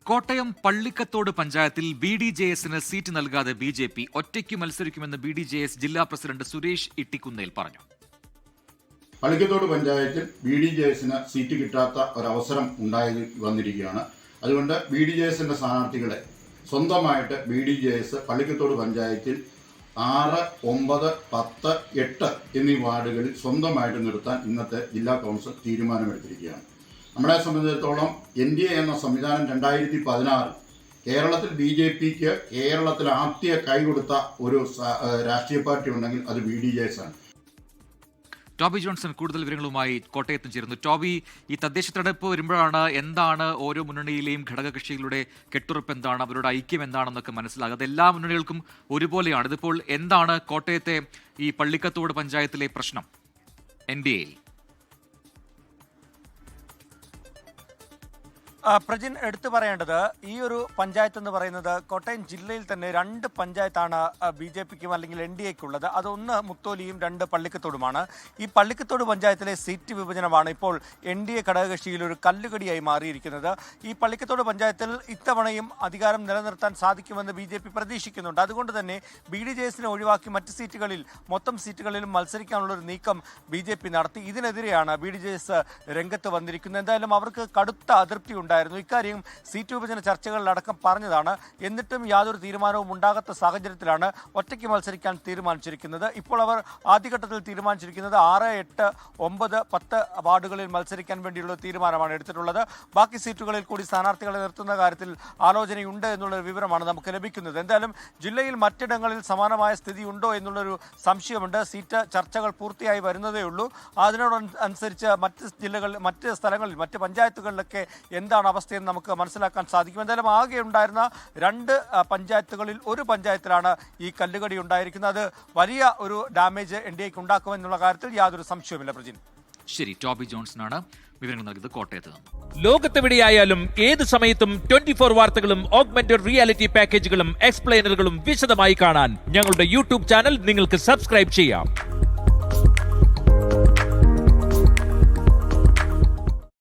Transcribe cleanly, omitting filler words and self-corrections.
കോട്ടയം പള്ളിക്കത്തോട് പഞ്ചായത്തിൽ BDJS-ന് സീറ്റ് നൽകാതെ BJP ഒറ്റയ്ക്ക് മത്സരിക്കുമെന്ന് BDJS ജില്ലാ പ്രസിഡന്റ് സുരേഷ് ഇട്ടിക്കുന്നേൽ പറഞ്ഞു. പള്ളിക്കത്തോട് പഞ്ചായത്തിൽ BDJS-ന് സീറ്റ് കിട്ടാത്ത ഒരവസരം വന്നിരിക്കുകയാണ്. അതുകൊണ്ട് BDJS-ന്റെ സ്ഥാനാർത്ഥികളെ സ്വന്തമായിട്ട് BDJS പള്ളിക്കത്തോട് പഞ്ചായത്തിൽ 6, 9, 10, 8 എന്നീ വാർഡുകളിൽ സ്വന്തമായിട്ട് നിർത്താൻ ഇന്നത്തെ ജില്ലാ കൗൺസിൽ തീരുമാനമെടുത്തിരിക്കുകയാണ്. നമ്മളെ സംബന്ധിച്ചിടത്തോളം NDA എന്ന സംവിധാനം 2016 കേരളത്തിൽ BJPക്ക് കേരളത്തിൽ ആദ്യ കൈകൊടുത്ത ഒരു രാഷ്ട്രീയ പാർട്ടി ഉണ്ടെങ്കിൽ അത് BDJS ആണ്. ടോബി ജോൺസൺ കൂടുതൽ വിവരങ്ങളുമായി കോട്ടയത്തും ചേരുന്നു. ടോബി, ഈ തദ്ദേശ തെരഞ്ഞെടുപ്പ് വരുമ്പോഴാണ് എന്താണ് ഓരോ മുന്നണിയിലെയും ഘടകകക്ഷികളുടെ കെട്ടുറപ്പ് എന്താണ്, അവരുടെ ഐക്യം എന്താണെന്നൊക്കെ മനസ്സിലാകും. അത് എല്ലാ മുന്നണികൾക്കും ഒരുപോലെയാണ്. ഇതിപ്പോൾ എന്താണ് കോട്ടയത്തെ ഈ പള്ളിക്കത്തോട് പഞ്ചായത്തിലെ പ്രശ്നം NDAയിൽ? പ്രജിൻ, എടുത്തു പറയേണ്ടത് ഈ ഒരു പഞ്ചായത്ത് എന്ന് പറയുന്നത് കോട്ടയം ജില്ലയിൽ തന്നെ 2 പഞ്ചായത്താണ് BJPക്കും അല്ലെങ്കിൽ NDAക്കുള്ളത്. അതൊന്ന് മുത്തോലിയും 2 പള്ളിക്കത്തോടുമാണ്. ഈ പള്ളിക്കത്തോട് പഞ്ചായത്തിലെ സീറ്റ് വിഭജനമാണ് ഇപ്പോൾ NDA ഘടകകക്ഷിയിൽ ഒരു കല്ലുകടിയായി മാറിയിരിക്കുന്നത്. ഈ പള്ളിക്കത്തോട് പഞ്ചായത്തിൽ ഇത്തവണയും അധികാരം നിലനിർത്താൻ സാധിക്കുമെന്ന് BJP പ്രതീക്ഷിക്കുന്നുണ്ട്. അതുകൊണ്ട് തന്നെ BDJS-നെ ഒഴിവാക്കി മൊത്തം സീറ്റുകളിലും മത്സരിക്കാനുള്ളൊരു നീക്കം BJP നടത്തി. ഇതിനെതിരെയാണ് BDJS രംഗത്ത് വന്നിരിക്കുന്നത്. എന്തായാലും അവർക്ക് കടുത്ത അതൃപ്തി ഉണ്ടായിരുന്നു. ഇക്കാര്യം സീറ്റ് വിഭജന ചർച്ചകളിലടക്കം പറഞ്ഞതാണ്. എന്നിട്ടും യാതൊരു തീരുമാനവും ഉണ്ടാകാത്ത സാഹചര്യത്തിലാണ് ഒറ്റയ്ക്ക് മത്സരിക്കാൻ തീരുമാനിച്ചിരിക്കുന്നത്. ഇപ്പോൾ അവർ ആദ്യഘട്ടത്തിൽ തീരുമാനിച്ചിരിക്കുന്നത് 6, 8, 9, 10 വാർഡുകളിൽ മത്സരിക്കാൻ വേണ്ടിയുള്ള തീരുമാനമാണ് എടുത്തിട്ടുള്ളത്. ബാക്കി സീറ്റുകളിൽ കൂടി സ്ഥാനാർത്ഥികളെ നിർത്തുന്ന കാര്യത്തിൽ ആലോചനയുണ്ട് എന്നുള്ള വിവരമാണ് നമുക്ക് ലഭിക്കുന്നത്. എന്തായാലും ജില്ലയിൽ മറ്റിടങ്ങളിൽ സമാനമായ സ്ഥിതി ഉണ്ടോ എന്നുള്ളൊരു സംശയമുണ്ട്. സീറ്റ് ചർച്ചകൾ പൂർത്തിയായി വരുന്നതേ ഉള്ളൂ. അതിനോടനുസരിച്ച് മറ്റ് സ്ഥലങ്ങളിൽ മറ്റ് പഞ്ചായത്തുകളിലൊക്കെ എന്താണ് അവസ്ഥയെന്ന് നമുക്ക് മനസ്സിലാക്കാൻ സാധിക്കും. എന്തായാലും ആകെ ഉണ്ടായിരുന്ന 2 പഞ്ചായത്തുകളിൽ ഒരു പഞ്ചായത്തിലാണ് ഈ കല്ലുകടി ഉണ്ടായിരിക്കുന്നത്. അത് വലിയ ഒരു ഡാമേജ് NDAക്ക് ഉണ്ടാക്കുമെന്നുള്ള കാര്യത്തിൽ യാതൊരു സംശയവുമില്ല. പ്രജിൻ, ശരി. ടോബി ജോൺസണാണ് വിവരങ്ങൾ നൽകിയത് കോട്ടയത്ത് നിന്ന്. ലോകത്തെവിടെയായാലും ഏത് സമയത്തും 24 വാർത്തകളും ഓഗ്മെന്റഡ് റിയാലിറ്റി പാക്കേജുകളും എക്സ്പ്ലെയിനറുകളും വിശദമായി കാണാൻ ഞങ്ങളുടെ YouTube ചാനൽ നിങ്ങൾക്ക് സബ്സ്ക്രൈബ് ചെയ്യാം.